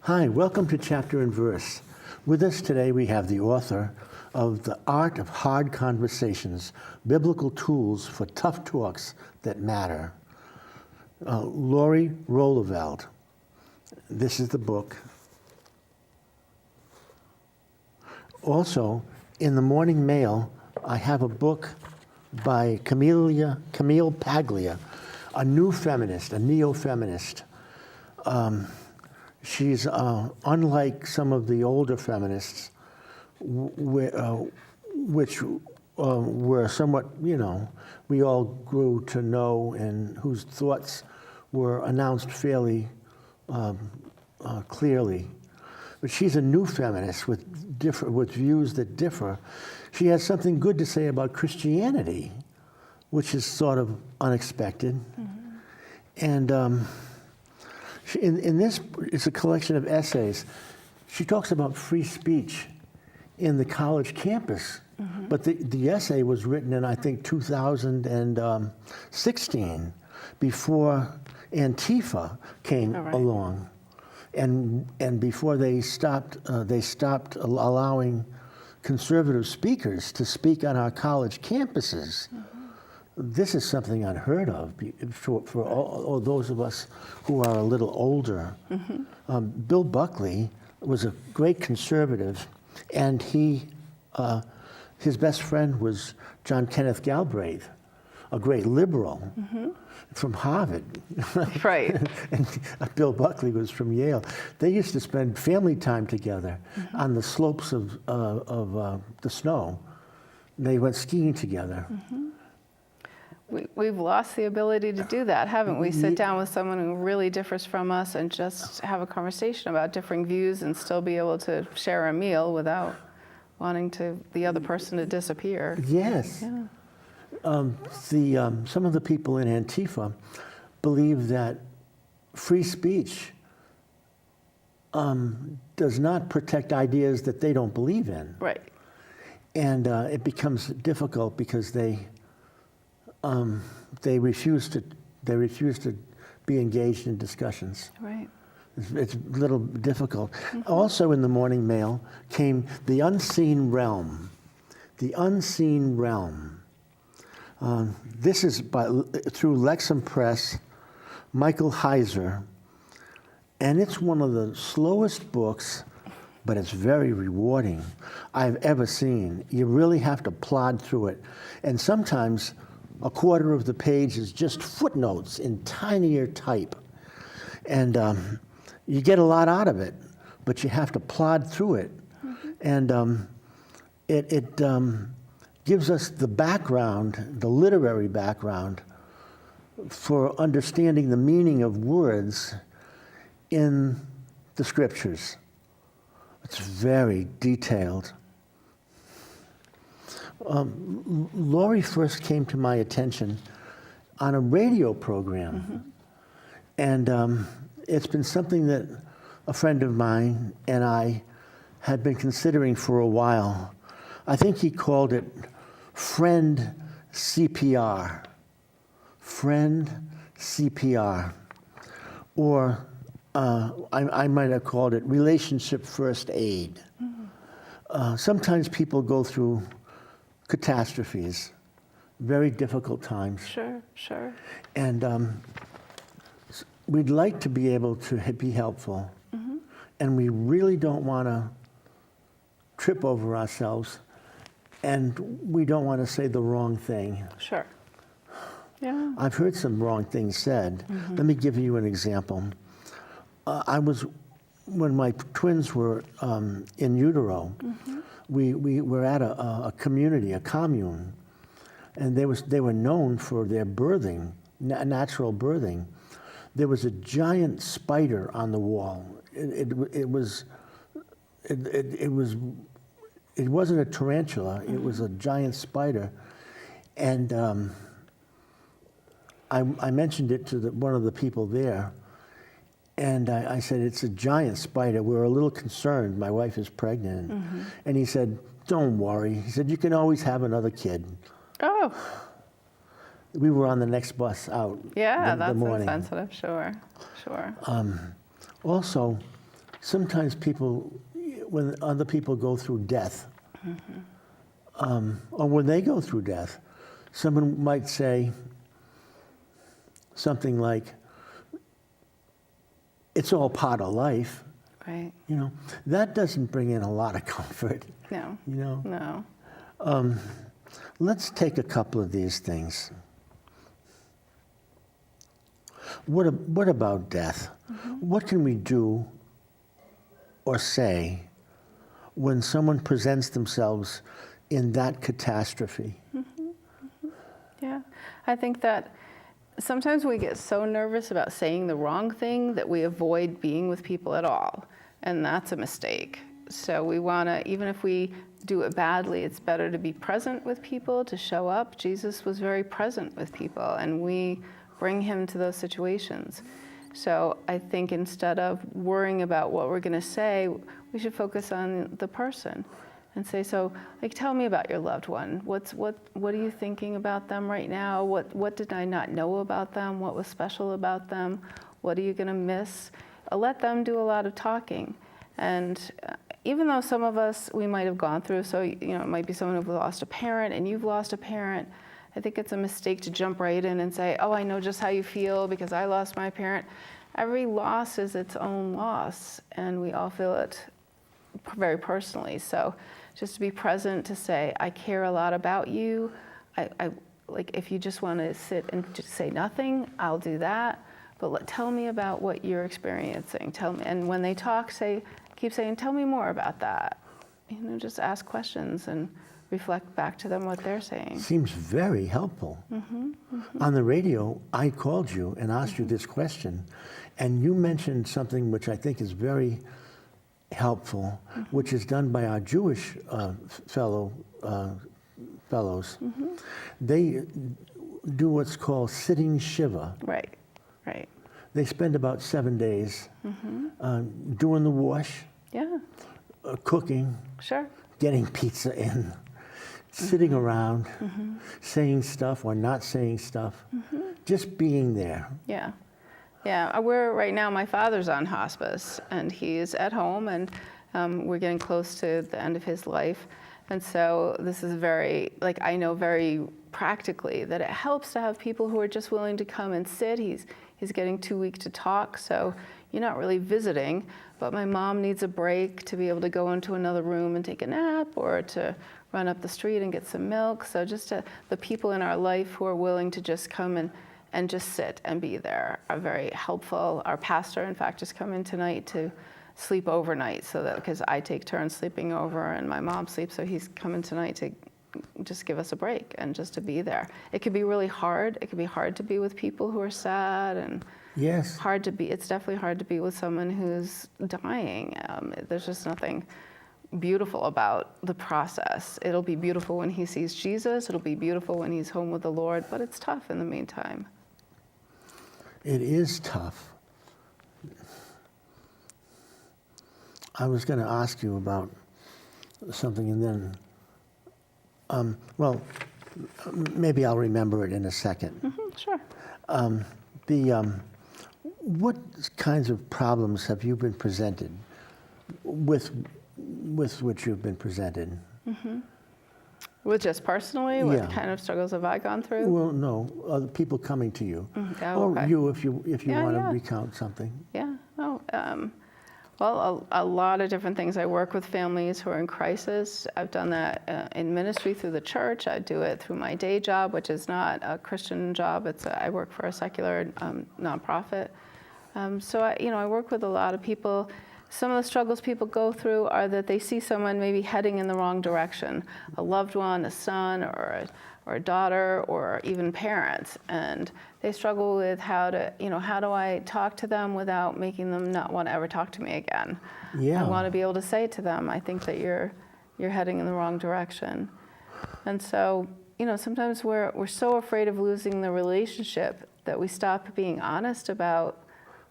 Hi, welcome to Chapter and Verse. With us today we have the author of The Art of Hard Conversations, Biblical Tools for Tough Talks That Matter, Roeleveld. This is the book. Also, in the Morning Mail, I have a book by Camille Paglia, a new feminist, a neo-feminist. She's unlike some of the older feminists, which were somewhat, we all grew to know and whose thoughts were announced fairly clearly. But she's a new feminist with views that differ. She has something good to say about Christianity, which is sort of unexpected. Mm-hmm. And in this, it's a collection of essays. She talks about free speech in the college campus. Mm-hmm. But the essay was written in, I think, 2016, before Antifa came along. And before they stopped allowing conservative speakers to speak on our college campuses. Mm-hmm. This is something unheard of for all those of us who are a little older. Mm-hmm. Bill Buckley was a great conservative, and his best friend was John Kenneth Galbraith, a great liberal. Mm-hmm. From Harvard. Right. And Bill Buckley was from Yale. They used to spend family time together. Mm-hmm. On the slopes of the snow. They went skiing together. Mm-hmm. We've lost the ability to do that, haven't we? Sit down with someone who really differs from us and just have a conversation about differing views and still be able to share a meal without wanting the other person to disappear. Yes. Yeah. Some of the people in Antifa believe that free speech does not protect ideas that they don't believe in. Right. And it becomes difficult because they refuse to be engaged in discussions. Right. It's a little difficult. Mm-hmm. Also in the Morning Mail came The Unseen Realm. The Unseen Realm. This is through Lexham Press, Michael Heiser, and it's one of the slowest books, but it's very rewarding, I've ever seen. You really have to plod through it, and sometimes a quarter of the page is just footnotes in tinier type, and you get a lot out of it, but you have to plod through it, mm-hmm. And it gives us the background, the literary background, for understanding the meaning of words in the scriptures. It's very detailed. Laurie first came to my attention on a radio program. Mm-hmm. And it's been something that a friend of mine and I had been considering for a while. I think he called it Friend CPR. Friend CPR. Or I might have called it Relationship First Aid. Mm-hmm. Sometimes people go through catastrophes, very difficult times. Sure. And we'd like to be able to be helpful. Mm-hmm. And we really don't want to trip over ourselves. And we don't want to say the wrong thing. Sure. Yeah. I've heard some wrong things said. Mm-hmm. Let me give you an example. When my twins were in utero, mm-hmm. we were at a community, a commune, and they were known for their birthing, natural birthing. There was a giant spider on the wall. It wasn't a tarantula, mm-hmm. It was a giant spider. And I mentioned it to one of the people there, and I said, it's a giant spider. We're a little concerned. My wife is pregnant. Mm-hmm. And he said, don't worry. He said, you can always have another kid. Oh. We were on the next bus out. Yeah, the morning. Insensitive, sure. Also, sometimes people, when other people go through death, or when they go through death, someone might say something like, it's all part of life. Right. You know, that doesn't bring in a lot of comfort. No. You know? No. Let's take a couple of these things. What about death? What can we do or say when someone presents themselves in that catastrophe? Yeah. I think that sometimes we get so nervous about saying the wrong thing that we avoid being with people at all. And that's a mistake. So we want to, even if we do it badly, it's better to be present with people, to show up. Jesus was very present with people, and we bring him to those situations. So I think instead of worrying about what we're going to say, we should focus on the person and say, so, like, tell me about your loved one. What are you thinking about them right now? What did I not know about them? What was special about them? What are you going to miss? Let them do a lot of talking. And even though some of us, we might have gone through, so, you know, it might be someone who lost a parent and you've lost a parent, I think it's a mistake to jump right in and say, oh, I know just how you feel because I lost my parent. Every loss is its own loss, and we all feel it very personally. So just to be present, to say, I care a lot about you. I like, if you just want to sit and just say nothing, I'll do that. But tell me about what you're experiencing. Tell me, and when they talk, keep saying, tell me more about that. You know, just ask questions and reflect back to them what they're saying. Seems very helpful. On the radio, I called you and asked you this question, and you mentioned something which I think is very helpful, which is done by our Jewish fellows. They do what's called sitting shiva. Right, right. They spend about 7 days doing the wash, Yeah, cooking, sure. getting pizza in, sitting around, saying stuff or not saying stuff, just being there. Yeah. Yeah, we're right now, my father's on hospice and he's at home, and we're getting close to the end of his life. And so this is very, like, I know very practically that it helps to have people who are just willing to come and sit. He's getting too weak to talk, so you're not really visiting, but my mom needs a break to be able to go into another room and take a nap, or to run up the street and get some milk. So just the people in our life who are willing to just come and just sit and be there are very helpful. Our pastor, in fact, is coming tonight to sleep overnight, so that, because I take turns sleeping over and my mom sleeps, so he's coming tonight to just give us a break and just to be there. It could be really hard. It could be hard to be with people who are sad, and Yes. it's definitely hard to be with someone who's dying. There's just nothing beautiful about the process. It'll be beautiful when he sees Jesus. It'll be beautiful when he's home with the Lord, but it's tough in the meantime. It is tough. I was going to ask you about something, and then, well, maybe I'll remember it in a second. Sure. What kinds of problems have you been presented with which you've been presented? With just personally, what Yeah. kind of struggles have I gone through? Well, no, other people coming to you, Oh, or okay. you if you Yeah, want yeah. to recount something. Yeah. Oh, well, a lot of different things. I work with families who are in crisis. I've done that in ministry through the church. I do it through my day job, which is not a Christian job. I work for a secular nonprofit. So I work with a lot of people. Some of the struggles people go through are that they see someone maybe heading in the wrong direction, a loved one, a son, or a daughter, or even parents, and they struggle with how do I talk to them without making them not want to ever talk to me again? Yeah. I want to be able to say to them, I think that you're heading in the wrong direction. And so, sometimes we're so afraid of losing the relationship that we stop being honest about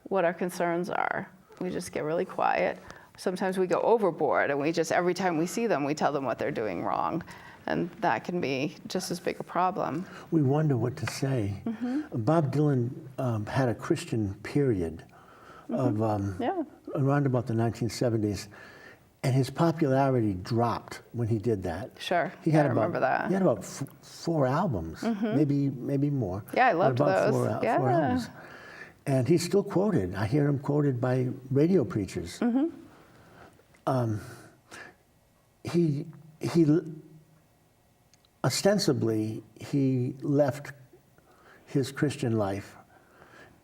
what our concerns are. We just get really quiet. Sometimes we go overboard, and we just, every time we see them, we tell them what they're doing wrong. And that can be just as big a problem. We wonder what to say. Bob Dylan had a Christian period of Yeah. around about the 1970s, and his popularity dropped when he did that. Sure. He had I remember that. He had about 4 albums, maybe more. Yeah, I loved about those. 4 Yeah. albums. And he's still quoted. I hear him quoted by radio preachers. He ostensibly, he left his Christian life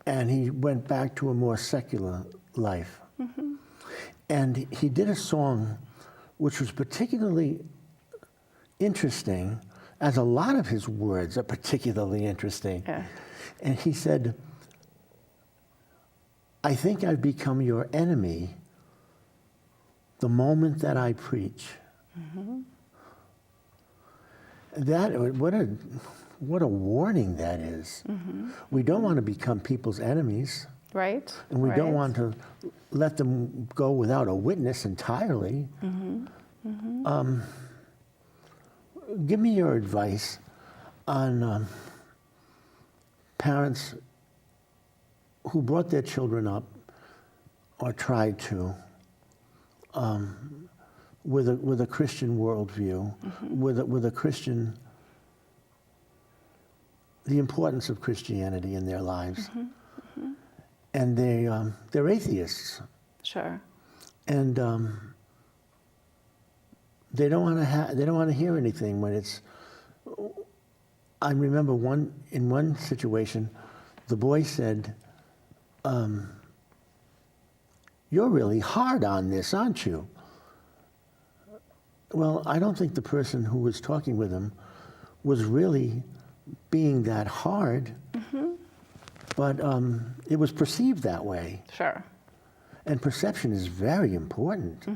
and he went back to a more secular life. And he did a song which was particularly interesting, as a lot of his words are particularly interesting. Yeah. And he said, I think I've become your enemy the moment that I preach. That, what a warning that is. We don't want to become people's enemies. Right. And we don't right. want to let them go without a witness entirely. Give me your advice on parents who brought their children up or tried to with a Christian worldview, with a Christian, the importance of Christianity in their lives. And they're atheists. Sure. And they don't want to hear anything when it's. I remember in one situation, the boy said, "You're really hard on this, aren't you?" Well, I don't think the person who was talking with him was really being that hard, but it was perceived that way. Sure. And perception is very important.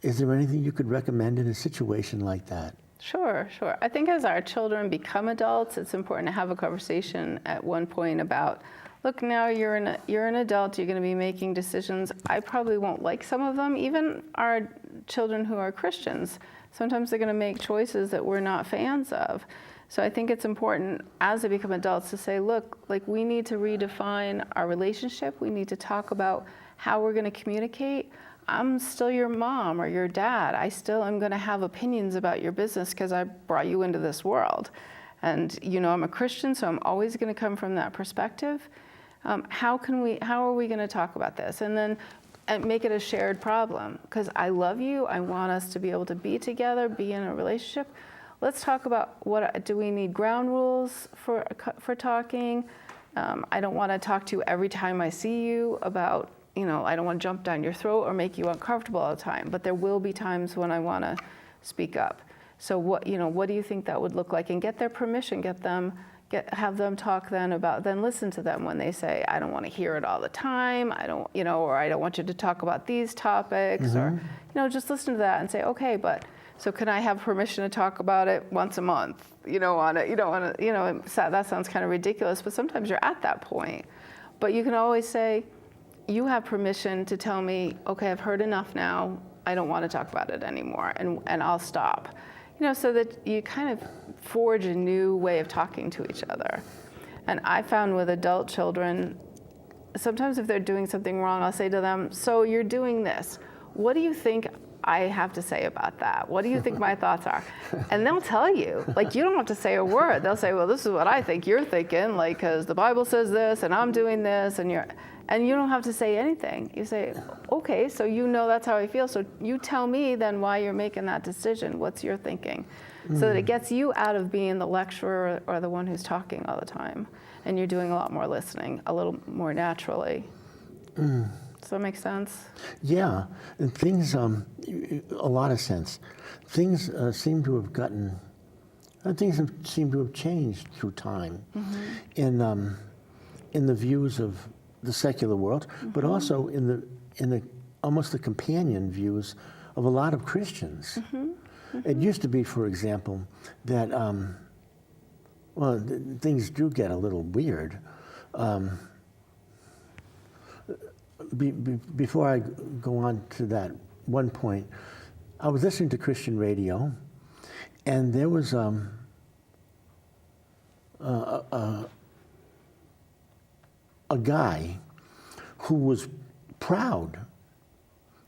Is there anything you could recommend in a situation like that? Sure. I think as our children become adults, it's important to have a conversation at one point about, look, now you're an adult, you're going to be making decisions. I probably won't like some of them. Even our children who are Christians, sometimes they're going to make choices that we're not fans of. So I think it's important as they become adults to say, look, like we need to redefine our relationship. We need to talk about how we're going to communicate. I'm still your mom or your dad. I still am going to have opinions about your business because I brought you into this world. And I'm a Christian, so I'm always going to come from that perspective. How are we going to talk about this? And make it a shared problem, because I love you. I want us to be able to be together, be in a relationship. Let's talk about do we need ground rules for talking? I don't want to talk to you every time I see you about, I don't want to jump down your throat or make you uncomfortable all the time, but there will be times when I want to speak up. So what do you think that would look like? And get their permission, have them talk then listen to them when they say, I don't want to hear it all the time. I don't, or I don't want you to talk about these topics, or, just listen to that and say, okay, so can I have permission to talk about it once a month? You don't want to, that sounds kind of ridiculous, but sometimes you're at that point. But you can always say, you have permission to tell me, okay, I've heard enough now. I don't want to talk about it anymore, and I'll stop. So that you kind of forge a new way of talking to each other. And I found with adult children, sometimes if they're doing something wrong, I'll say to them, so you're doing this. What do you think I have to say about that? What do you think my thoughts are? And they'll tell you. Like, you don't have to say a word. They'll say, well, this is what I think you're thinking, like, because the Bible says this, and I'm doing this, and you don't have to say anything. You say, okay, so that's how I feel. So you tell me then why you're making that decision. What's your thinking? So that it gets you out of being the lecturer or the one who's talking all the time. And you're doing a lot more listening, a little more naturally. Does that make sense? Yeah, and things, a lot of sense. Things seem to have changed through time in the views of the secular world, but also in the almost the companion views of a lot of Christians. It used to be, for example, that things do get a little weird. Before I go on to that one point, I was listening to Christian radio, and there was a guy who was proud.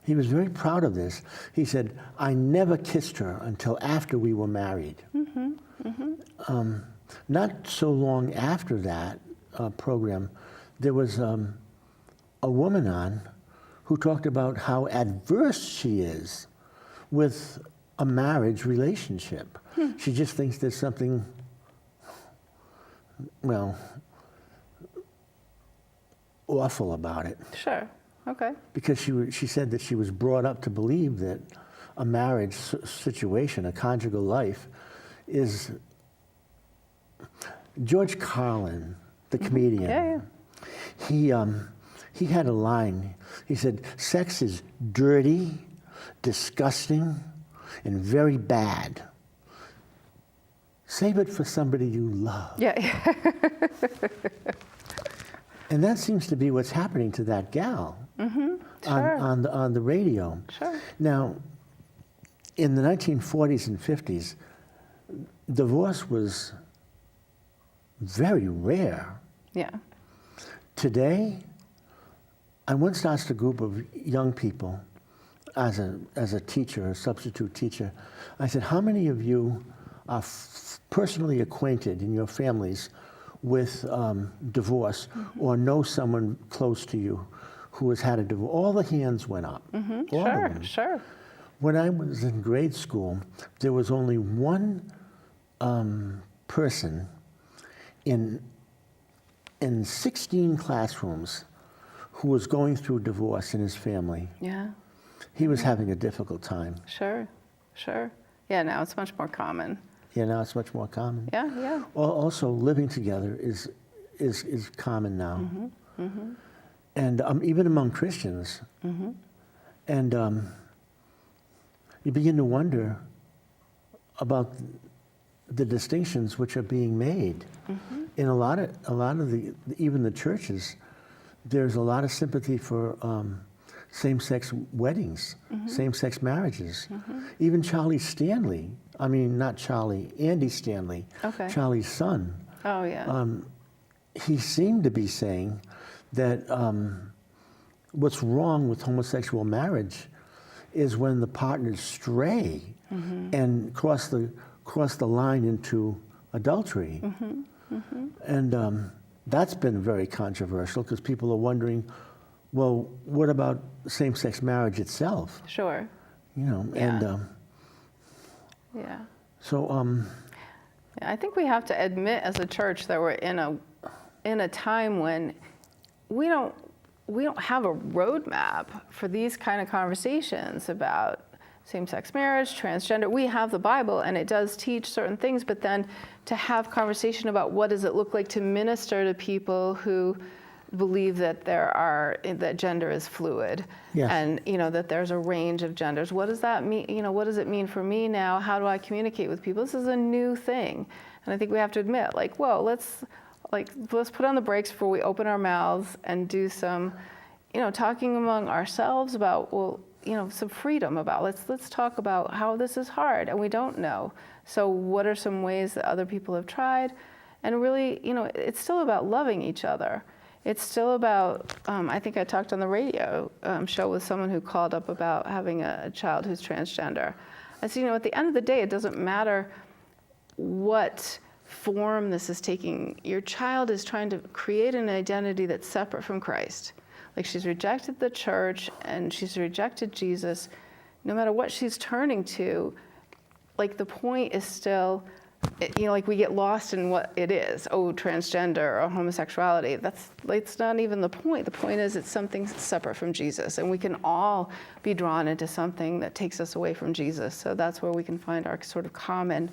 He was very proud of this. He said, I never kissed her until after we were married. Not so long after that program, there was a woman on who talked about how adverse she is with a marriage relationship. She just thinks there's something, well, awful about it. Sure. Okay. Because she said that she was brought up to believe that a marriage situation, a conjugal life, is... George Carlin, the comedian, he had a line. He said, sex is dirty, disgusting, and very bad. Save it for somebody you love. Yeah. And that seems to be what's happening to that gal Sure. on the radio. Sure. Now, in the 1940s and 50s, divorce was very rare. Yeah. Today, I once asked a group of young people, as a teacher, a substitute teacher, I said, how many of you are personally acquainted in your families with divorce or know someone close to you who has had a divorce? All the hands went up. All of them. Sure. When I was in grade school, there was only one person in 16 classrooms who was going through divorce in his family. Yeah. He was having a difficult time. Sure. Yeah, now it's much more common. Yeah, now it's much more common. Yeah. Also, living together is common now. And even among Christians. And you begin to wonder about the distinctions which are being made. In a lot of even the churches, there's a lot of sympathy for same-sex weddings, same-sex marriages. Even Charlie Stanley, Andy Stanley, Okay. Charlie's son, Oh, yeah. he seemed to be saying that what's wrong with homosexual marriage is when the partners stray and cross the line into adultery. And that's been very controversial because people are wondering, well, what about same-sex marriage itself? Sure. Yeah. And Yeah. so I think we have to admit as a church that we're in a time when we don't have a roadmap for these kind of conversations about same-sex marriage, transgender. We have the Bible, and it does teach certain things, but then to have conversation about what does it look like to minister to people who believe that that gender is fluid, Yes. and that there's a range of genders. What does that mean? What does it mean for me now? How do I communicate with people? This is a new thing, and I think we have to admit, let's put on the brakes before we open our mouths and do some, talking among ourselves about, some freedom about, let's talk about how this is hard and we don't know. So what are some ways that other people have tried? And really, it's still about loving each other. It's still about, I think I talked on the radio show with someone who called up about having a child who's transgender. I said, at the end of the day, it doesn't matter what form this is taking. Your child is trying to create an identity that's separate from Christ. Like, she's rejected the church and she's rejected Jesus. No matter what she's turning to, the point is still, we get lost in what it is. Oh, transgender or homosexuality. It's not even the point. The point is it's something separate from Jesus, and we can all be drawn into something that takes us away from Jesus. So that's where we can find our sort of common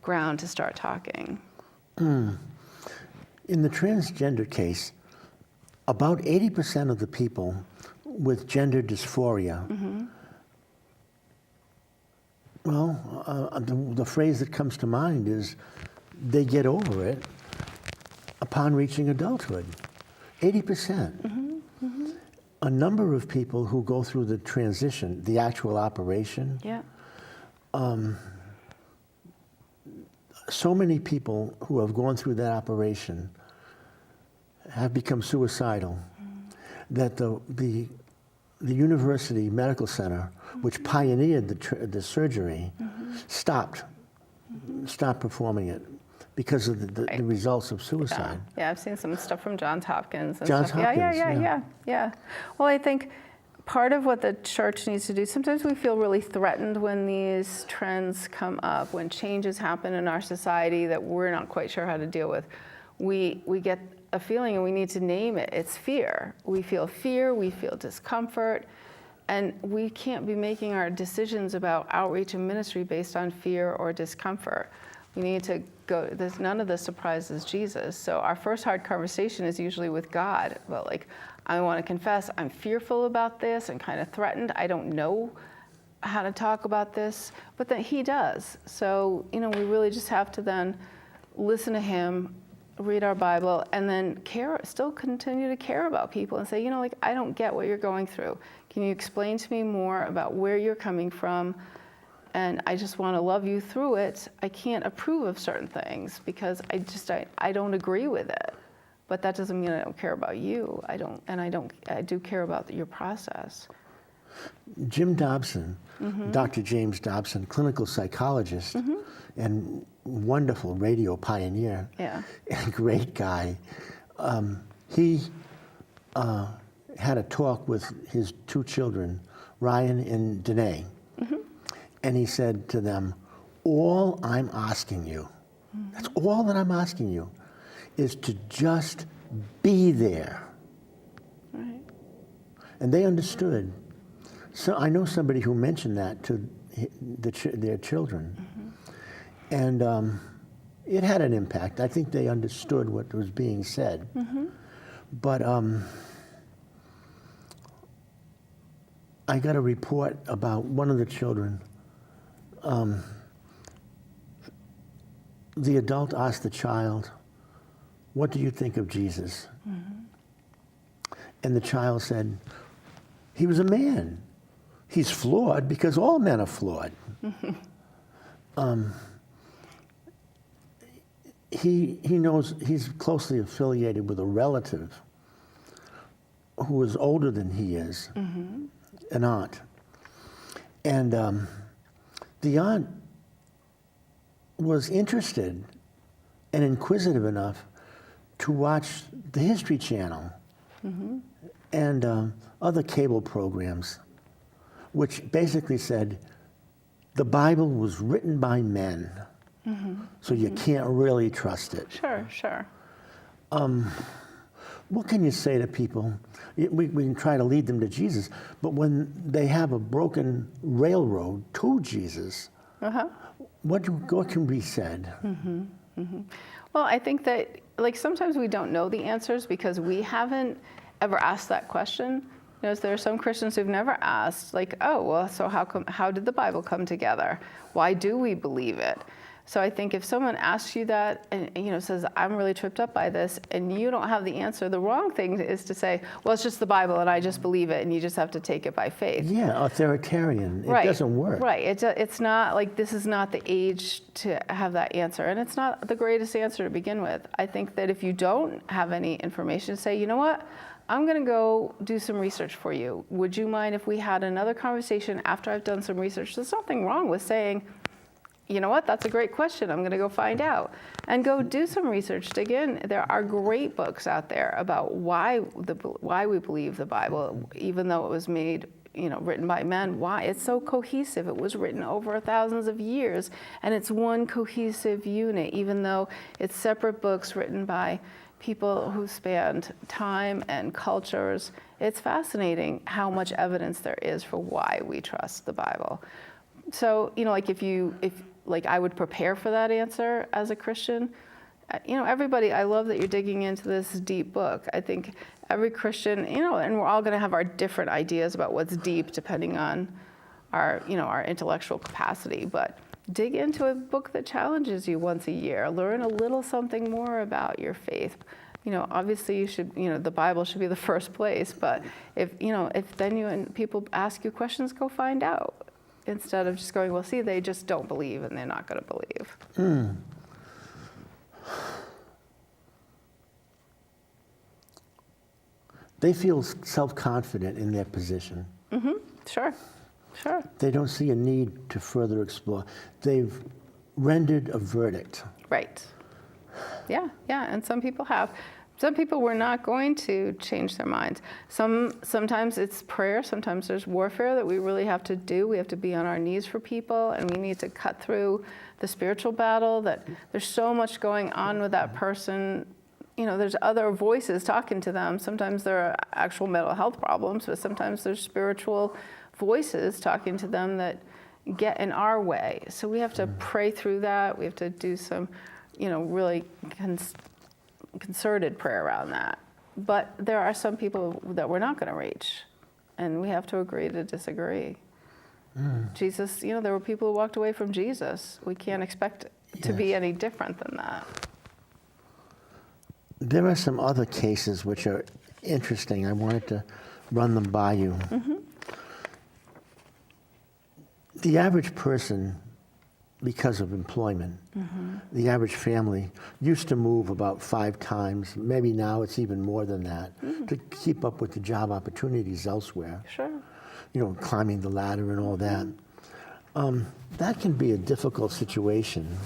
ground to start talking. In the transgender case, about 80% of the people with gender dysphoria, the phrase that comes to mind is they get over it upon reaching adulthood. 80%. A number of people who go through the transition, the actual operation, Yeah. so many people who have gone through that operation have become suicidal. that the university medical center, which pioneered the surgery, stopped performing it because of the results of suicide. Yeah, I've seen some stuff from Johns Hopkins and Johns stuff. Hopkins, Yeah. Well, I think part of what the church needs to do, sometimes we feel really threatened when these trends come up, when changes happen in our society that we're not quite sure how to deal with. We get a feeling and we need to name it. It's fear. We feel fear, we feel discomfort, and we can't be making our decisions about outreach and ministry based on fear or discomfort. We need to go, none of this surprises Jesus. So our first hard conversation is usually with God about, like, I want to confess I'm fearful about this and kind of threatened. I don't know how to talk about this, but then he does. So, we really just have to then listen to him, read our Bible, and then still continue to care about people and say, I don't get what you're going through. Can you explain to me more about where you're coming from? And I just want to love you through it. I can't approve of certain things because I don't agree with it. But that doesn't mean I don't care about you. I do care about your process. Jim Dobson, Dr. James Dobson, clinical psychologist and wonderful radio pioneer, and great guy. He had a talk with his two children, Ryan and Danae, and he said to them, all I'm asking you, that's all that I'm asking you, is to just be there. Right. And they understood. So I know somebody who mentioned that to their children. And it had an impact. I think they understood what was being said. But I got a report about one of the children. The adult asked the child, what do you think of Jesus? And the child said, he was a man. He's flawed because all men are flawed. He knows he's closely affiliated with a relative who is older than he is, an aunt. And the aunt was interested and inquisitive enough to watch the History Channel and other cable programs, which basically said the Bible was written by men, so you can't really trust it. Sure. What can you say to people? We can try to lead them to Jesus, but when they have a broken railroad to Jesus, what can be said? Well, I think that, sometimes we don't know the answers because we haven't ever asked that question. There are some Christians who've never asked, so how did the Bible come together? Why do we believe it? So I think if someone asks you that and says, I'm really tripped up by this, and you don't have the answer, the wrong thing is to say, well, it's just the Bible and I just believe it and you just have to take it by faith. Yeah, authoritarian. It doesn't work. Right. It's not this is not the age to have that answer, and it's not the greatest answer to begin with. I think that if you don't have any information, say, you know what? I'm going to go do some research for you. Would you mind if we had another conversation after I've done some research? There's nothing wrong with saying, you know what, that's a great question. I'm going to go find out. And go do some research, dig in. There are great books out there about why we believe the Bible, even though it was made, written by men. Why? It's so cohesive. It was written over thousands of years, and it's one cohesive unit, even though it's separate books written by people who spanned time and cultures. It's fascinating how much evidence there is for why we trust the Bible. So, if I would prepare for that answer as a Christian. Everybody, I love that you're digging into this deep book. I think every Christian, and we're all going to have our different ideas about what's deep depending on our intellectual capacity, but dig into a book that challenges you once a year. Learn a little something more about your faith. Obviously you should, the Bible should be the first place, but if then and people ask you questions, go find out. Instead of just going, well, see, they just don't believe and they're not going to believe. they feel self-confident in their position. Sure. They don't see a need to further explore. They've rendered a verdict. Right. Yeah, and some people have. Some people were not going to change their minds. Sometimes it's prayer, sometimes there's warfare that we really have to do. We have to be on our knees for people, and we need to cut through the spiritual battle, that there's so much going on with that person. You know, there's other voices talking to them. Sometimes there are actual mental health problems, but sometimes there's spiritual voices talking to them that get in our way. So we have to pray through that. We have to do some, really concerted prayer around that. But there are some people that we're not going to reach, and we have to agree to disagree. Jesus, there were people who walked away from Jesus. We can't expect to be any different than that. There are some other cases which are interesting. I wanted to run them by you. The average person, because of employment, the average family used to move about 5 times. Maybe now it's even more than that, to keep up with the job opportunities elsewhere. Sure. Climbing the ladder and all that. That can be a difficult situation,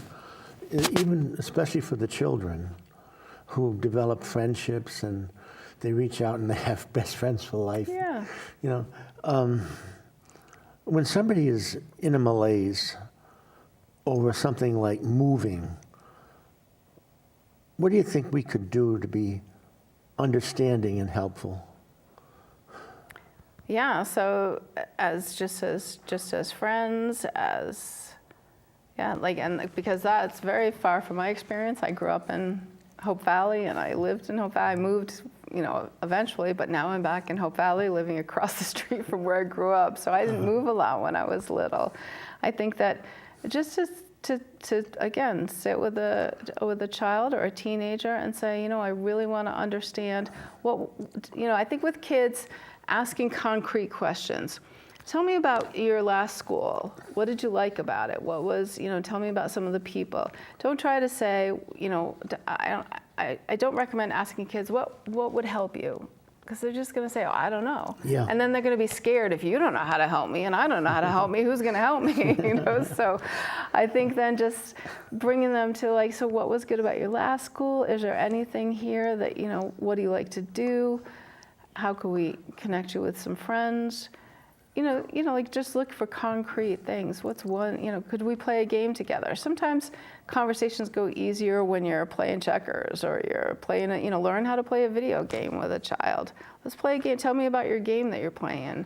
even especially for the children who develop friendships and they reach out and they have best friends for life. Yeah. When somebody is in a malaise over something like moving, what do you think we could do to be understanding and helpful? Yeah, so just as friends, because that's very far from my experience. I grew up in Hope Valley and I lived in Hope Valley. I moved, eventually, but now I'm back in Hope Valley living across the street from where I grew up. So I didn't move a lot when I was little. I think that just to again, sit with a child or a teenager and say, I really want to understand what, I think with kids, asking concrete questions. Tell me about your last school. What did you like about it? What was, tell me about some of the people. Don't try to say, I don't recommend asking kids, what would help you? Because they're just going to say, I don't know. Yeah. And then they're going to be scared if you don't know how to help me and I don't know how to help me, who's going to help me? So I think then just bringing them to so what was good about your last school? Is there anything here that, what do you like to do? How can we connect you with some friends? Just look for concrete things. What's one, could we play a game together? Sometimes conversations go easier when you're playing checkers or you're playing, learn how to play a video game with a child. Let's play a game. Tell me about your game that you're playing.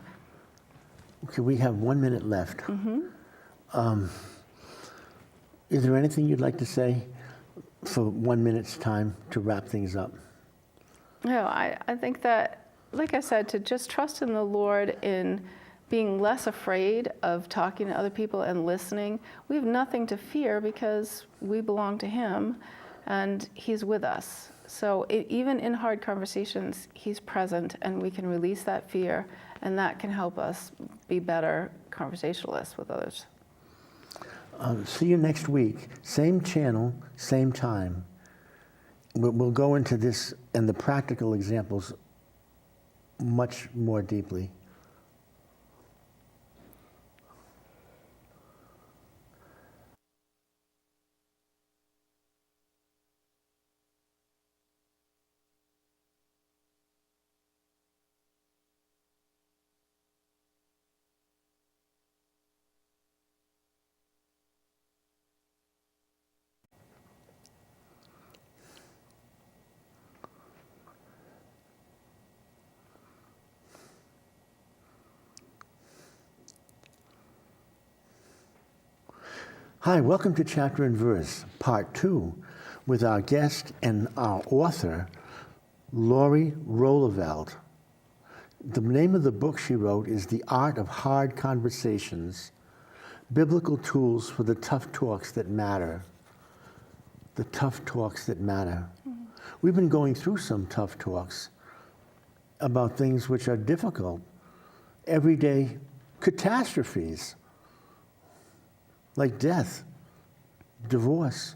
Okay, we have 1 minute left. Is there anything you'd like to say for 1 minute's time to wrap things up? No, I think that, like I said, to just trust in the Lord in being less afraid of talking to other people and listening. We have nothing to fear because we belong to Him and He's with us. So even in hard conversations, He's present and we can release that fear, and that can help us be better conversationalists with others. See you next week. Same channel, same time. We'll go into this and the practical examples much more deeply. Hi, welcome to Chapter and Verse, Part 2, with our guest and our author, Roeleveld. The name of the book she wrote is The Art of Hard Conversations, Biblical Tools for the Tough Talks That Matter. The tough talks that matter. We've been going through some tough talks about things which are difficult, everyday catastrophes, like death, divorce,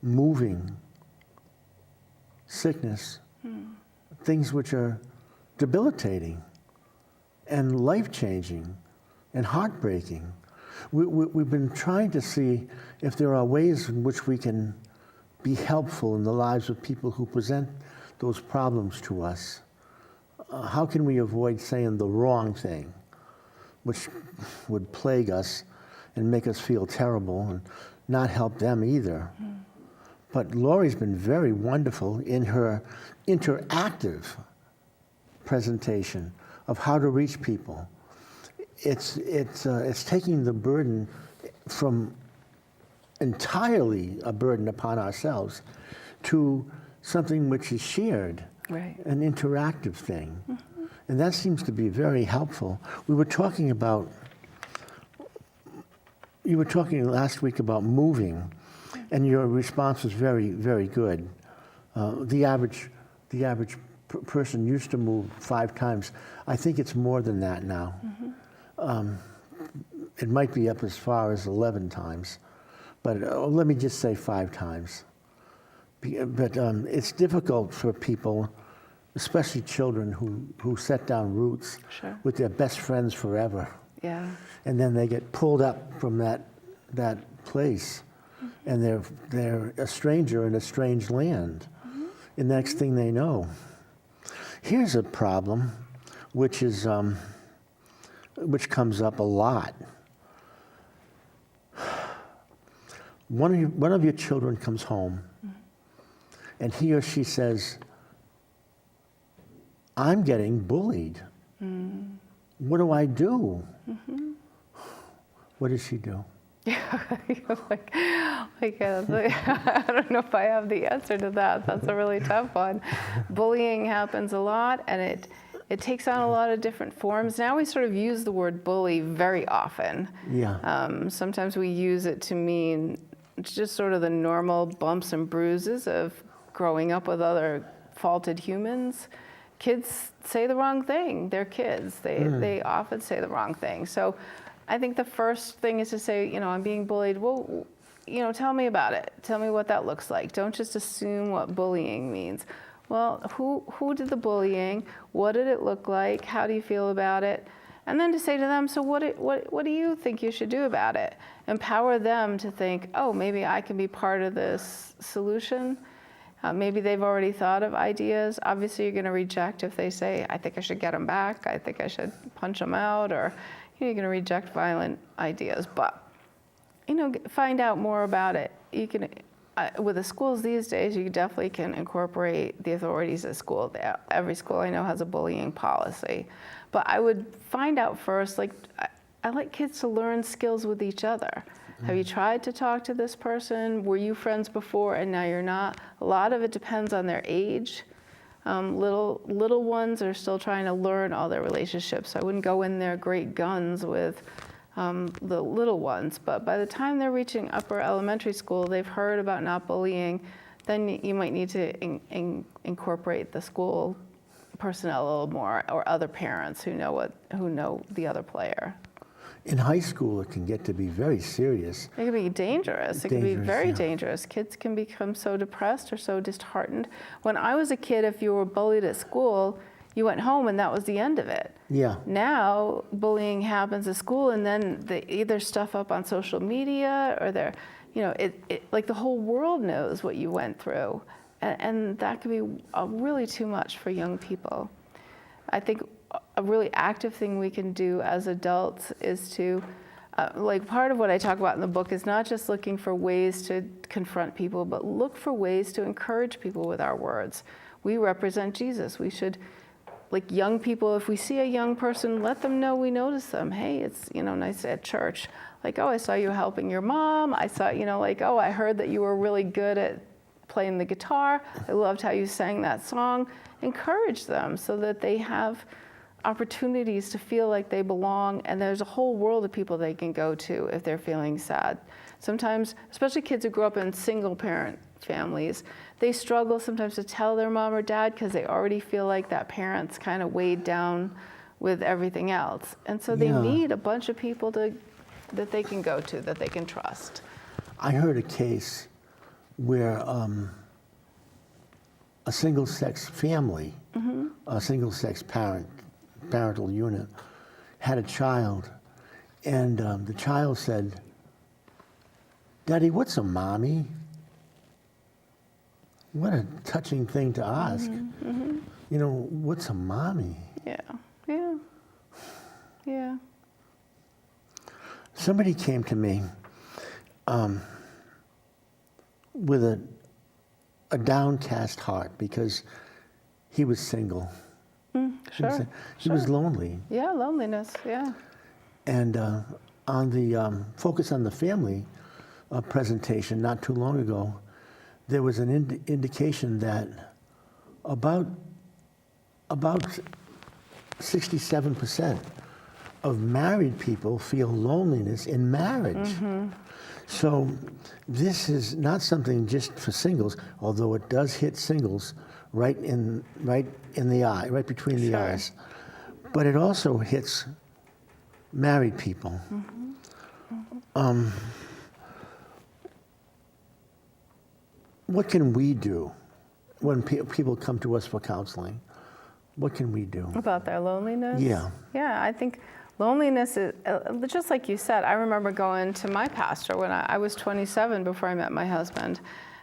moving, sickness, things which are debilitating and life-changing and heartbreaking. We've been trying to see if there are ways in which we can be helpful in the lives of people who present those problems to us. How can we avoid saying the wrong thing, which would plague us and make us feel terrible and not help them either? But Lori's been very wonderful in her interactive presentation of how to reach people. It's taking the burden from entirely a burden upon ourselves to something which is shared, Right. an interactive thing. And that seems to be very helpful. You were talking last week about moving, and your response was very, very good. The average person used to move 5 times. I think it's more than that now. It might be up as far as 11 times, but let me just say 5 times. But it's difficult for people, especially children who set down roots Sure. with their best friends forever. Yeah. And then they get pulled up from that place, and they're a stranger in a strange land. And the next thing they know, here's a problem, which comes up a lot. One of your children comes home, and he or she says, "I'm getting bullied. What do I do?" What does she do? I don't know if I have the answer to that. That's a really tough one. Bullying happens a lot, and it takes on a lot of different forms. Now we sort of use the word bully very often. Yeah. Sometimes we use it to mean just sort of the normal bumps and bruises of growing up with other faulted humans. Kids say the wrong thing. They're kids. They often say the wrong thing. So I think the first thing is to say, I'm being bullied. Well, tell me about it. Tell me what that looks like. Don't just assume what bullying means. Well, who did the bullying? What did it look like? How do you feel about it? And then to say to them, so what do you think you should do about it? Empower them to think, oh, maybe I can be part of this solution. Maybe they've already thought of ideas. Obviously, you're going to reject if they say, I think I should get them back. I think I should punch them out. Or you're going to reject violent ideas. But, find out more about it. You can, with the schools these days, you definitely can incorporate the authorities at school. Every school I know has a bullying policy. But I would find out first, I like kids to learn skills with each other. Have you tried to talk to this person? Were you friends before and now you're not? A lot of it depends on their age. Little ones are still trying to learn all their relationships. I wouldn't go in there great guns with the little ones. But by the time they're reaching upper elementary school, they've heard about not bullying. Then you might need to incorporate the school personnel a little more, or other parents who know the other player. In high school, it can get to be very serious. It can be dangerous. It can be very dangerous. Kids can become so depressed or so disheartened. When I was a kid, if you were bullied at school, you went home and that was the end of it. Yeah. Now, bullying happens at school, and then they either stuff up on social media, or they're, like the whole world knows what you went through. And that can be really too much for young people. I think a really active thing we can do as adults is to, part of what I talk about in the book is not just looking for ways to confront people, but look for ways to encourage people with our words. We represent Jesus. We should, young people, if we see a young person, let them know we notice them. Hey, it's, nice at church. Oh, I saw you helping your mom. I saw, oh, I heard that you were really good at playing the guitar. I loved how you sang that song. Encourage them so that they have opportunities to feel like they belong, and there's a whole world of people they can go to if they're feeling sad. Sometimes, especially kids who grow up in single parent families, they struggle sometimes to tell their mom or dad because they already feel like that parent's kind of weighed down with everything else. And so they need a bunch of people that they can go to, that they can trust. I heard a case where a single-sex family a single-sex parental unit, had a child, and the child said, "Daddy, what's a mommy?" What a touching thing to ask. You know, what's a mommy? Yeah, yeah, yeah. Somebody came to me with a downcast heart because he was single. Sure. He was lonely. Yeah, loneliness, yeah. And on the Focus on the Family presentation not too long ago, there was an indication that about 67% of married people feel loneliness in marriage. So this is not something just for singles, although it does hit singles right in the eye, right between the eyes. But it also hits married people. What can we do when people come to us for counseling? What can we do? About their loneliness? Yeah. Yeah, I think loneliness is, just like you said, I remember going to my pastor when I was 27 before I met my husband.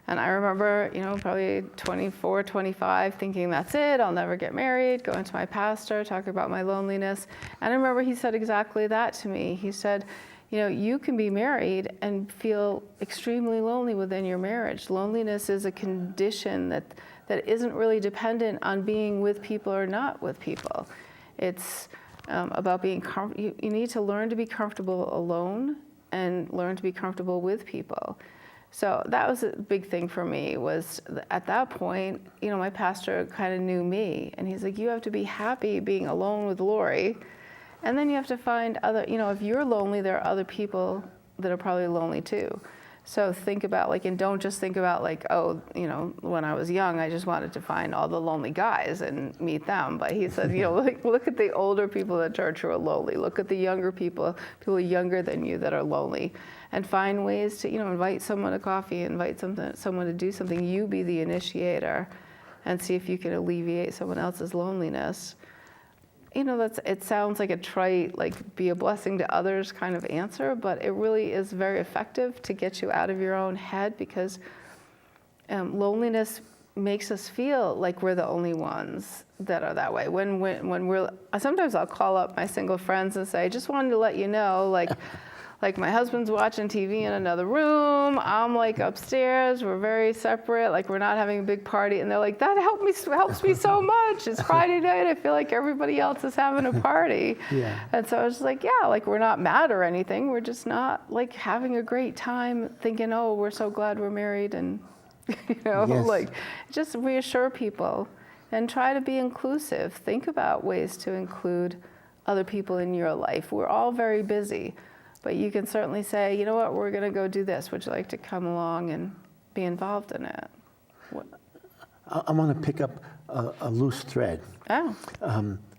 And I remember, you know, probably 24, 25, thinking that's it, I'll never get married, going to my pastor, talking about my loneliness. And I remember he said exactly that to me. He said, you know, you can be married and feel extremely lonely within your marriage. Loneliness is a condition that isn't really dependent on being with people or not with people. It's about being comfortable. You need to learn to be comfortable alone and learn to be comfortable with people. So that was a big thing for me, was at that point, you know, my pastor kind of knew me, and he's like, you have to be happy being alone with Lori, and then you have to find other, you know, if you're lonely, there are other people that are probably lonely too. So think about, like, and don't just think about, like, oh, you know, when I was young, I just wanted to find all the lonely guys and meet them. But he said, you know, like, look at the older people at church who are lonely. Look at the younger people younger than you that are lonely. And find ways to, you know, invite someone to coffee, invite someone to do something. You be the initiator and see if you can alleviate someone else's loneliness. You know, it sounds like a trite, like, be a blessing to others kind of answer, but it really is very effective to get you out of your own head, because loneliness makes us feel like we're the only ones that are that way. When we're, sometimes I'll call up my single friends and say, I just wanted to let you know, like my husband's watching TV in another room, I'm like upstairs, we're very separate, like we're not having a big party. And they're like, that helps me so much. It's Friday night, I feel like everybody else is having a party. Yeah. And so I was like, yeah, like we're not mad or anything, we're just not like having a great time thinking, oh, we're so glad we're married, and you know, yes. Like just reassure people and try to be inclusive. Think about ways to include other people in your life. We're all very busy. But you can certainly say, you know what, we're going to go do this. Would you like to come along and be involved in it? I want to pick up a loose thread. Oh.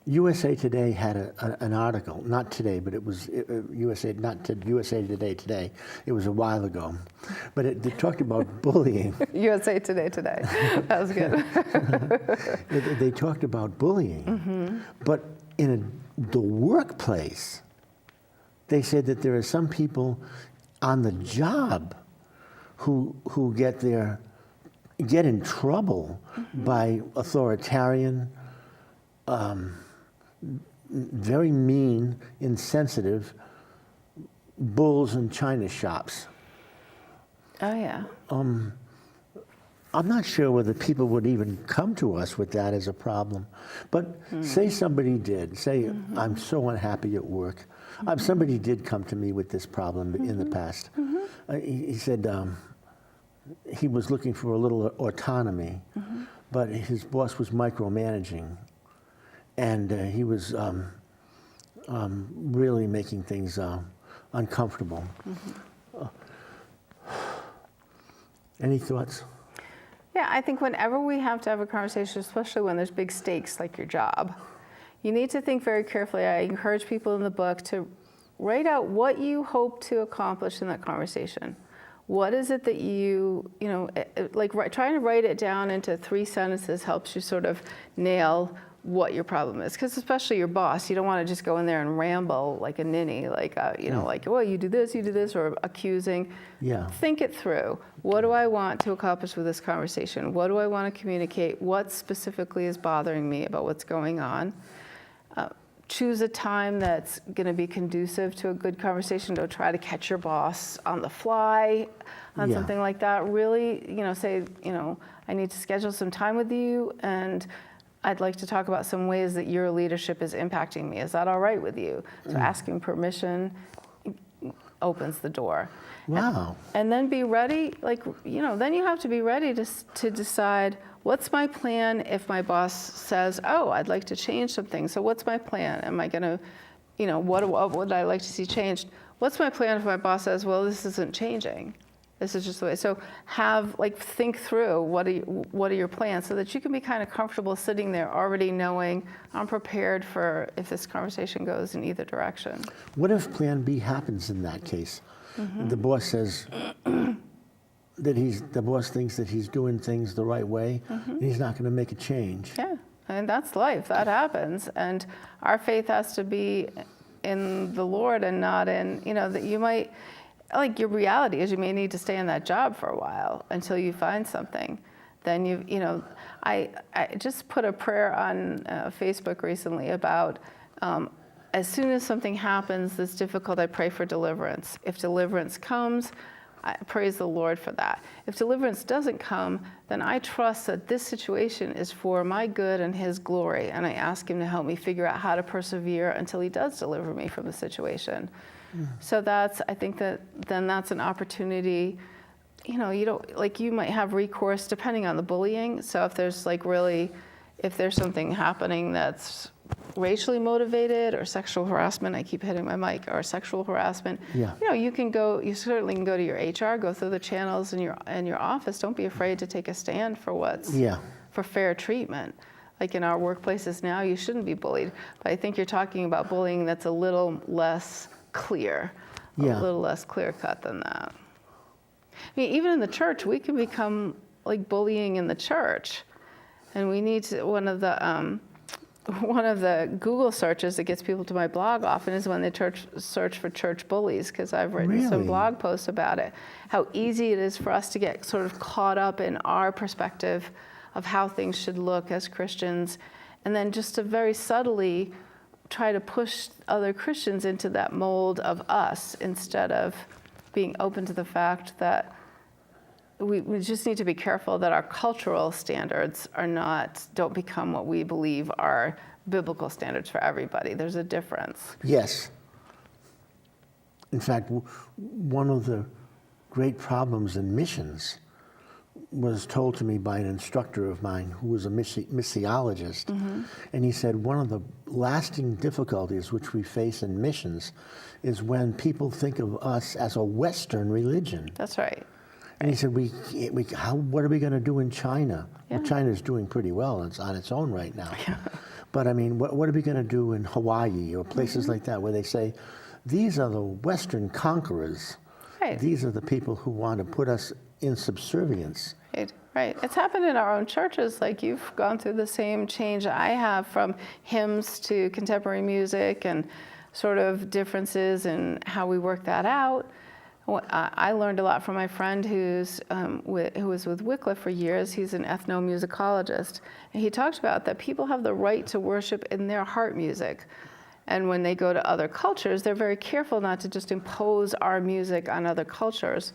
USA Today had an article, not today, but it was USA Today. It was a while ago. But it talked about bullying. USA Today. That was good. They talked about bullying. But in the workplace, they said that there are some people on the job who get in trouble by authoritarian, very mean, insensitive bulls in china shops. Oh yeah. I'm not sure whether people would even come to us with that as a problem. But say somebody did. Say, I'm so unhappy at work. Somebody did come to me with this problem in the past. He said he was looking for a little autonomy, but his boss was micromanaging. And he was really making things uncomfortable. Any thoughts? Yeah, I think whenever we have to have a conversation, especially when there's big stakes like your job, you need to think very carefully. I encourage people in the book to write out what you hope to accomplish in that conversation. What is it that trying to write it down into 3 sentences helps you sort of nail what your problem is. Because especially your boss, you don't want to just go in there and ramble like a ninny, well, you do this, or accusing. Yeah. Think it through. What do I want to accomplish with this conversation? What do I want to communicate? What specifically is bothering me about what's going on? Choose a time that's going to be conducive to a good conversation. Don't try to catch your boss on the fly on something like that. Really, say, I need to schedule some time with you, and I'd like to talk about some ways that your leadership is impacting me. Is that all right with you? So asking permission opens the door. Wow. And then be ready, then you have to be ready to decide, what's my plan if my boss says, oh, I'd like to change something. So what's my plan? Am I going to, what would I like to see changed? What's my plan if my boss says, well, this isn't changing? This is just the way. So think through what are your plans, so that you can be kind of comfortable sitting there already knowing, I'm prepared for if this conversation goes in either direction. What if plan B happens in that case? The boss says the boss thinks that he's doing things the right way, and he's not going to make a change. Yeah, and that's life. That happens. And our faith has to be in the Lord and not in, that you might, your reality is you may need to stay in that job for a while until you find something. Then I just put a prayer on Facebook recently about as soon as something happens that's difficult, I pray for deliverance. If deliverance comes, I praise the Lord for that. If deliverance doesn't come, then I trust that this situation is for my good and His glory, and I ask Him to help me figure out how to persevere until He does deliver me from the situation. So I think then that's an opportunity. You don't, you might have recourse depending on the bullying. So if there's if there's something happening that's racially motivated or sexual harassment, I keep hitting my mic, or sexual harassment, you certainly can go to your HR, go through the channels in your office. Don't be afraid to take a stand for for fair treatment. Like in our workplaces now, you shouldn't be bullied. But I think you're talking about bullying that's a little less clear, a little less clear cut than that. I mean, even in the church, we can become bullying in the church. And we need to, one of the Google searches that gets people to my blog often is when they search for church bullies, because I've written some blog posts about it, how easy it is for us to get sort of caught up in our perspective of how things should look as Christians, and then just to very subtly try to push other Christians into that mold of us, instead of being open to the fact that we just need to be careful that our cultural standards don't become what we believe are biblical standards for everybody. There's a difference. Yes. In fact, one of the great problems in missions was told to me by an instructor of mine who was a missiologist. And he said, one of the lasting difficulties which we face in missions is when people think of us as a Western religion. That's right. And he said, what are we going to do in China? Yeah. Well, China's doing pretty well. It's on its own right now. But I mean, what are we going to do in Hawaii or places like that, where they say, these are the Western conquerors. Right. These are the people who want to put us in subservience. Right. It's happened in our own churches. You've gone through the same change I have, from hymns to contemporary music, and sort of differences in how we work that out. I learned a lot from my friend who was with Wycliffe for years. He's an ethnomusicologist. And he talked about that people have the right to worship in their heart music. And when they go to other cultures, they're very careful not to just impose our music on other cultures.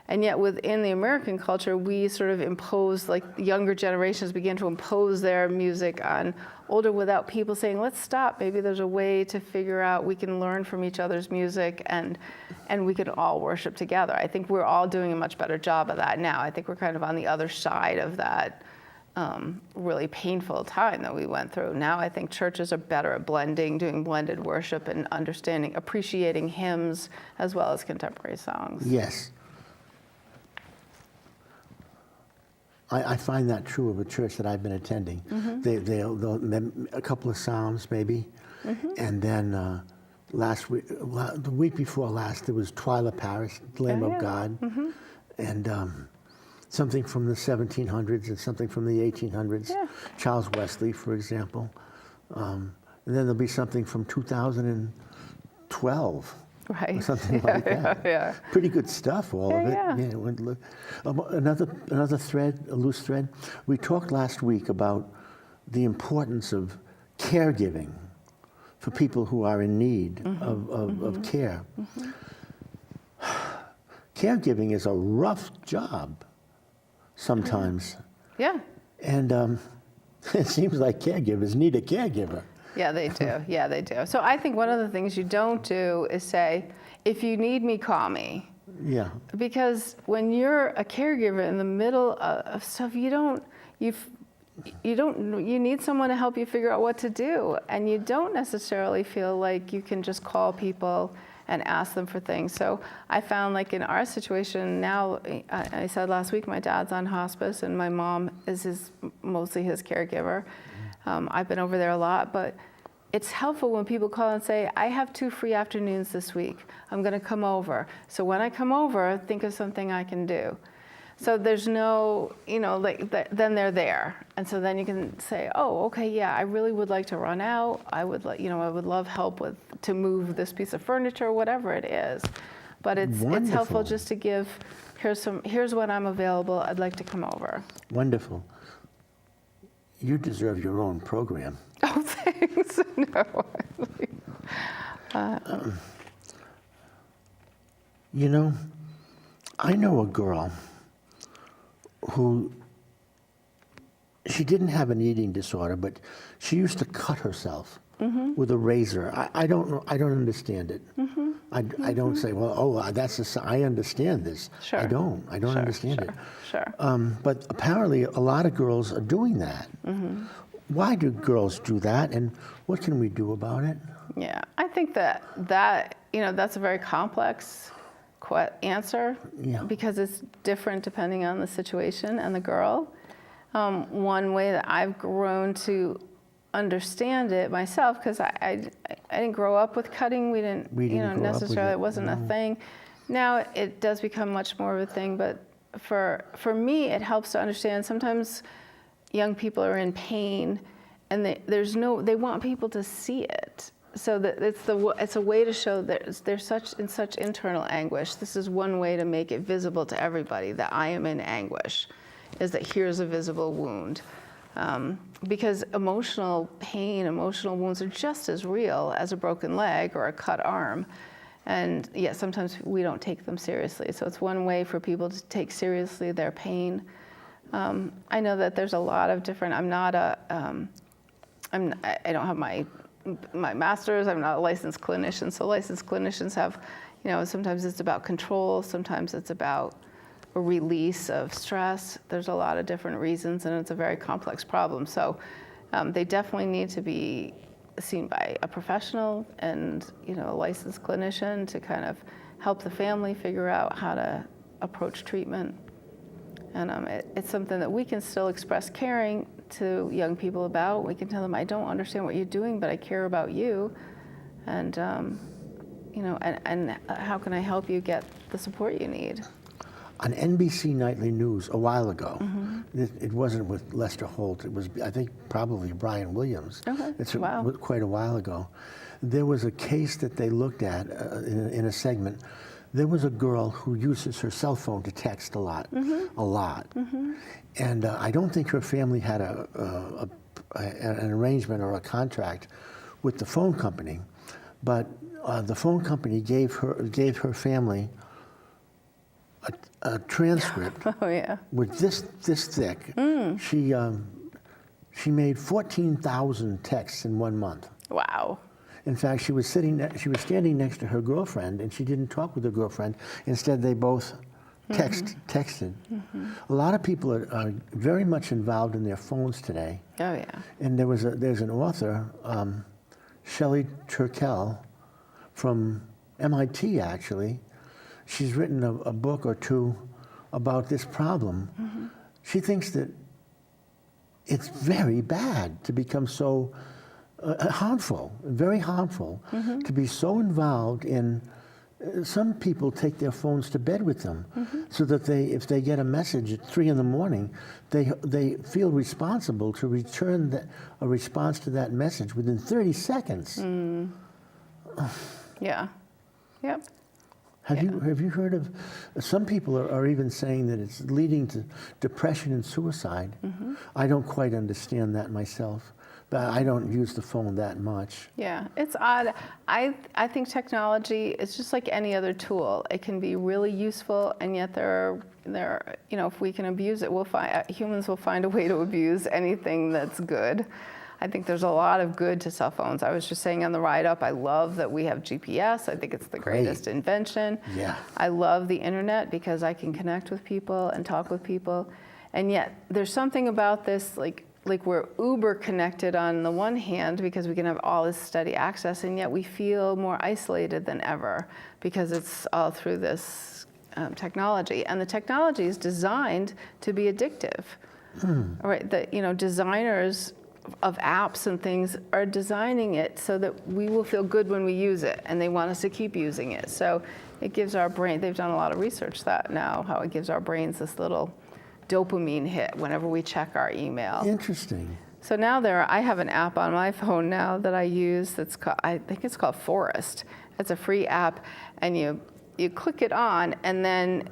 And yet within the American culture, we sort of impose, younger generations begin to impose their music on older without people saying, let's stop. Maybe there's a way to figure out, we can learn from each other's music, and we can all worship together. I think we're all doing a much better job of that now. I think we're kind of on the other side of that really painful time that we went through. Now I think churches are better at doing blended worship, and appreciating hymns as well as contemporary songs. Yes. I find that true of a church that I've been attending. They'll a couple of psalms maybe, and then the week before last, there was Twyla Paris, Lamb of God, and something from the 1700s and something from the 1800s. Yeah. Charles Wesley, for example. And then there'll be something from 2012. Right. Or something like that. Yeah. Pretty good stuff, all of it. Yeah. Another thread, a loose thread. We talked last week about the importance of caregiving for people who are in need of care. Caregiving is a rough job sometimes. Yeah. And it seems like caregivers need a caregiver. Yeah, they do. Yeah, they do. So I think one of the things you don't do is say, if you need me, call me. Yeah. Because when you're a caregiver in the middle of stuff, you need someone to help you figure out what to do. And you don't necessarily feel like you can just call people and ask them for things. So I found, like, in our situation now, I said last week, my dad's on hospice and my mom is mostly his caregiver. I've been over there a lot, but it's helpful when people call and say, I have 2 free afternoons this week. I'm going to come over. So when I come over, think of something I can do. So there's no, then they're there. And so then you can say, oh, okay, yeah, I really would like to run out. I would love help to move this piece of furniture, whatever it is. But it's helpful just to give, here's when I'm available. I'd like to come over. Wonderful. You deserve your own program. Oh, thanks. No. I know a girl who, she didn't have an eating disorder, but she used to cut herself with a razor. I don't understand it. I don't say, well, I understand this. Sure. I don't understand it. Sure. But apparently a lot of girls are doing that. Why do girls do that, and what can we do about it? Yeah, I think that that's a very complex answer, because it's different depending on the situation and the girl. One way that I've grown to understand it myself, because I didn't grow up with cutting. We didn't necessarily, it wasn't a thing. Now it does become much more of a thing, but for me, it helps to understand sometimes young people are in pain, and they want people to see it. So that it's a way to show that they're in such internal anguish. This is one way to make it visible to everybody that I am in anguish, is that here's a visible wound. Because emotional pain, emotional wounds are just as real as a broken leg or a cut arm. And yet sometimes we don't take them seriously. So it's one way for people to take seriously their pain. I know that there's a lot of different, I don't have my master's, I'm not a licensed clinician, so licensed clinicians have, sometimes it's about control, sometimes it's about a release of stress. There's a lot of different reasons, and it's a very complex problem. So they definitely need to be seen by a professional and, a licensed clinician to kind of help the family figure out how to approach treatment. And it's something that we can still express caring to young people about. We can tell them, I don't understand what you're doing, but I care about you. And, and how can I help you get the support you need? On NBC Nightly News a while ago, it wasn't with Lester Holt, it was, I think, probably Brian Williams. Okay. Wow. Quite a while ago. There was a case that they looked at in a segment. There was a girl who uses her cell phone to text a lot. And I don't think her family had an arrangement or a contract with the phone company, but the phone company gave her family a transcript with this thick. She made 14,000 texts in 1 month. Wow. In fact, she was standing next to her girlfriend, and she didn't talk with her girlfriend. Instead, they both texted. A lot of people are very much involved in their phones today. Oh yeah. And there's an author, Shelley Turkell, from MIT actually. She's written a book or two about this problem. She thinks that it's very bad to become so harmful, very harmful, to be so involved in some people take their phones to bed with them, so that if they get a message at 3 in the morning, they feel responsible to return a response to that message within 30 seconds. Yeah. Yep. Have you heard of? Some people are even saying that it's leading to depression and suicide. I don't quite understand that myself, but I don't use the phone that much. Yeah, it's odd. I think technology is just like any other tool. It can be really useful, and yet there are, if we can abuse it, humans will find a way to abuse anything that's good. I think there's a lot of good to cell phones. I was just saying on the ride up, I love that we have GPS. I think it's the greatest invention. Yeah. I love the internet because I can connect with people and talk with people. And yet there's something about this, like we're uber connected on the one hand because we can have all this steady access, and yet we feel more isolated than ever because it's all through this technology. And the technology is designed to be addictive. Right? Designers of apps and things are designing it so that we will feel good when we use it, and they want us to keep using it. So it gives our brain, they've done a lot of research that now, how it gives our brains this little dopamine hit whenever we check our email. Interesting. So now I have an app on my phone now that I use that's called, I think it's called Forest. It's a free app, and you click it on, and then,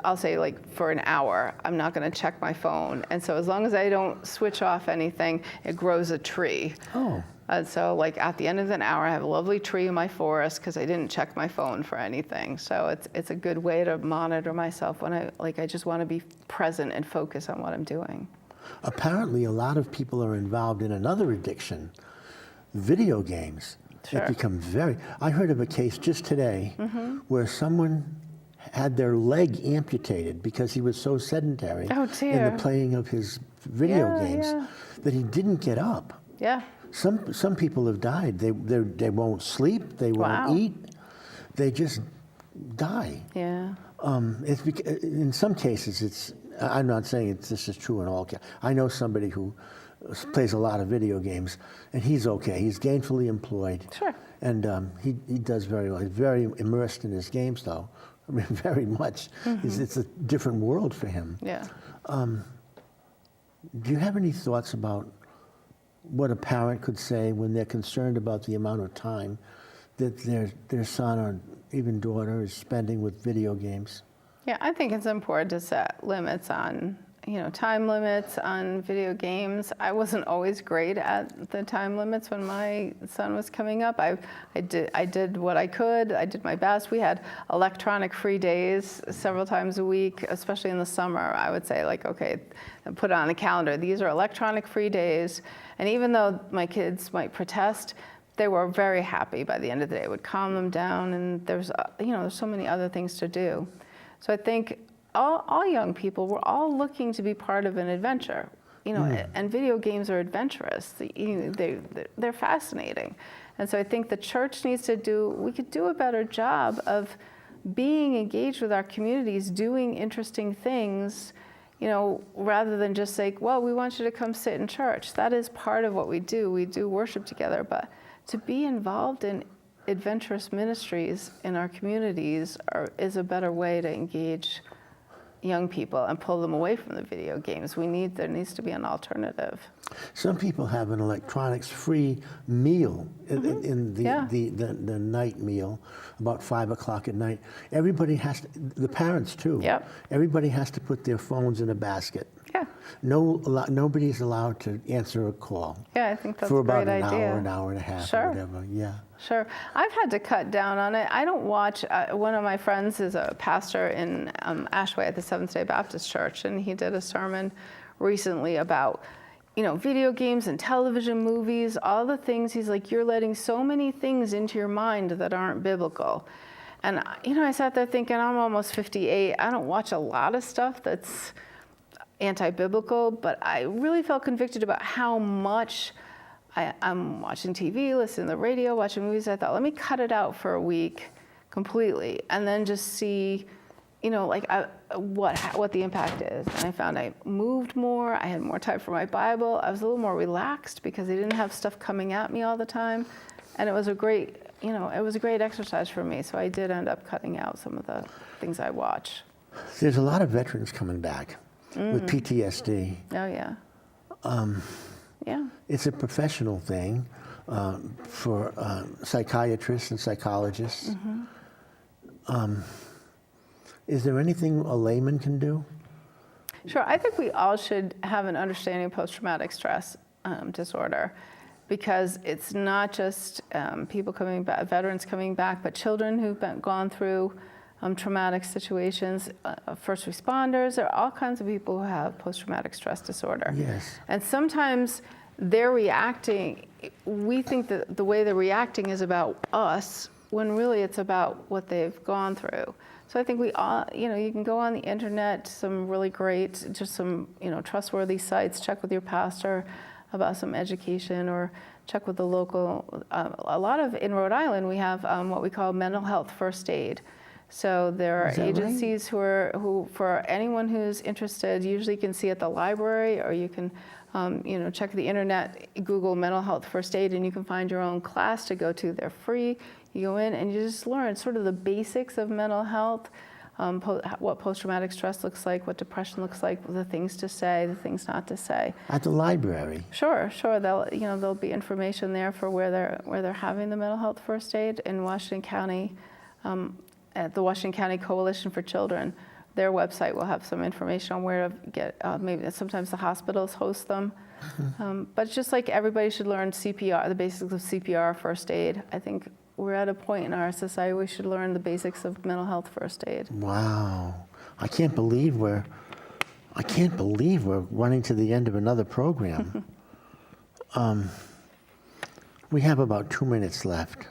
I'll say for an hour, I'm not going to check my phone. And so as long as I don't switch off anything, it grows a tree. Oh. And so at the end of an hour, I have a lovely tree in my forest because I didn't check my phone for anything. So it's a good way to monitor myself when I just want to be present and focus on what I'm doing. Apparently, a lot of people are involved in another addiction, video games. Sure. It becomes I heard of a case just today where someone had their leg amputated because he was so sedentary in the playing of his video games that he didn't get up. Yeah. Some people have died. They won't sleep. They won't eat. They just die. Yeah. In some cases, I'm not saying this is true in all cases. I know somebody who plays a lot of video games, and he's okay. He's gainfully employed. Sure. And he does very well. He's very immersed in his games, though. I mean, very much. It's a different world for him. Yeah. Do you have any thoughts about what a parent could say when they're concerned about the amount of time that their son or even daughter is spending with video games? Yeah, I think it's important to set limits on, time limits on video games. I wasn't always great at the time limits when my son was coming up. I did what I could. I did my best. We had electronic free days several times a week, especially in the summer. I would say okay, put it on a calendar. These are electronic free days. And even though my kids might protest, they were very happy by the end of the day. It would calm them down, and there's so many other things to do. So I think all young people, we're all looking to be part of an adventure, and video games are adventurous. They're fascinating. And so I think the church needs we could do a better job of being engaged with our communities, doing interesting things, rather than just say, well, we want you to come sit in church. That is part of what we do. We do worship together, but to be involved in adventurous ministries in our communities is a better way to engage young people and pull them away from the video games. There needs to be an alternative. Some people have an electronics-free meal in the night meal, about 5 o'clock at night. Everybody has to, the parents too. Yep. Everybody has to put their phones in a basket. Yeah. Nobody's allowed to answer a call. Yeah, I think that's for a great about idea. an hour and a half, Sure. or whatever. Yeah. Sure. I've had to cut down on it. I don't watch. One of my friends is a pastor in Ashway at the Seventh-day Baptist Church, and he did a sermon recently about, video games and television movies, all the things. He's like, you're letting so many things into your mind that aren't biblical. And, I sat there thinking, I'm almost 58. I don't watch a lot of stuff that's anti-biblical, but I really felt convicted about how much I'm watching TV, listening to the radio, watching movies. I thought, let me cut it out for a week completely, and then just see, what the impact is. And I found I moved more. I had more time for my Bible. I was a little more relaxed because I didn't have stuff coming at me all the time, and it was a great it was a great exercise for me. So I did end up cutting out some of the things I watch. There's a lot of veterans coming back with PTSD. Oh, yeah. Yeah. It's a professional thing for psychiatrists and psychologists. Is there anything a layman can do? Sure. I think we all should have an understanding of post-traumatic stress disorder, because it's not just people coming back, veterans coming back, but children who've gone through traumatic situations, first responders. There are all kinds of people who have post-traumatic stress disorder. Yes. And sometimes they're reacting, we think that the way they're reacting is about us, when really it's about what they've gone through. So I think we all, you can go on the internet, some really great, just some, trustworthy sites, check with your pastor about some education, or check with the local, a lot of, in Rhode Island, we have what we call mental health first aid. So there are agencies who, for anyone who's interested, usually you can see at the library, or you can, check the internet, Google mental health first aid, and you can find your own class to go to. They're free. You go in and you just learn sort of the basics of mental health, what post-traumatic stress looks like, what depression looks like, the things to say, the things not to say. At the library? Sure. There'll be information there for where they're having the mental health first aid in Washington County. At the Washington County Coalition for Children, their website will have some information on where to get, maybe sometimes the hospitals host them. But it's just like everybody should learn CPR, the basics of CPR, first aid. I think we're at a point in our society we should learn the basics of mental health first aid. Wow. I can't believe we're running to the end of another program. We have about 2 minutes left.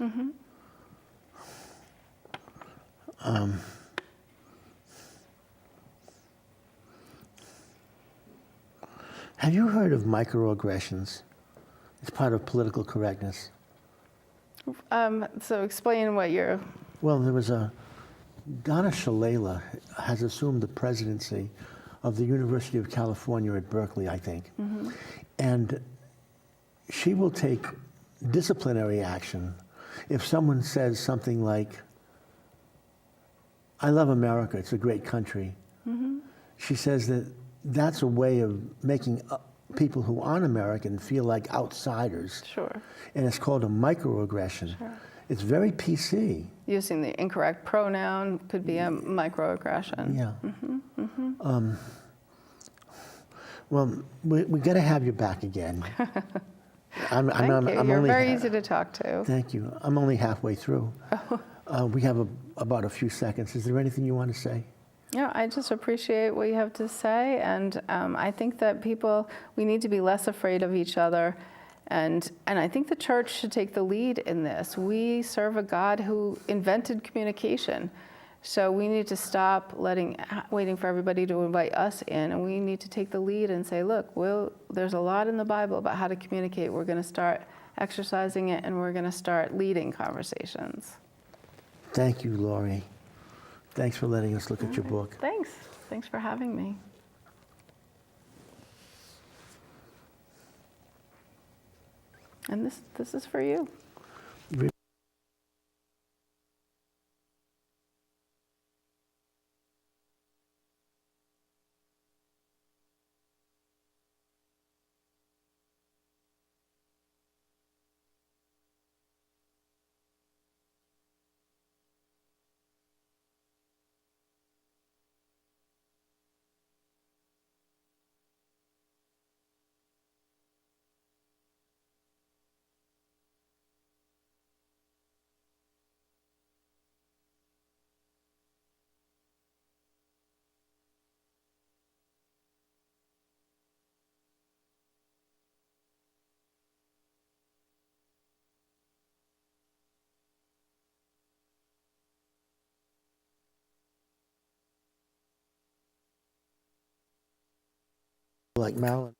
Have you heard of microaggressions? It's part of political correctness. So explain what you're... Well, Donna Shalala has assumed the presidency of the University of California at Berkeley, I think. And she will take disciplinary action if someone says something like, "I love America, it's a great country." She says that that's a way of making people who aren't American feel like outsiders. Sure. And it's called a microaggression. Sure. It's very PC. Using the incorrect pronoun could be a microaggression. Yeah. Well, we got to have you back again. Thank you. You're very easy to talk to. Thank you. I'm only halfway through. We have about a few seconds. Is there anything you want to say? Yeah, I just appreciate what you have to say, and I think that we need to be less afraid of each other, and I think the church should take the lead in this. We serve a God who invented communication, so we need to stop waiting for everybody to invite us in, and we need to take the lead and say, look, there's a lot in the Bible about how to communicate. We're going to start exercising it, and we're going to start leading conversations. Thank you, Laurie. Thanks for letting us look at your book. Thanks. Thanks for having me. And this is for you. Like Marilyn.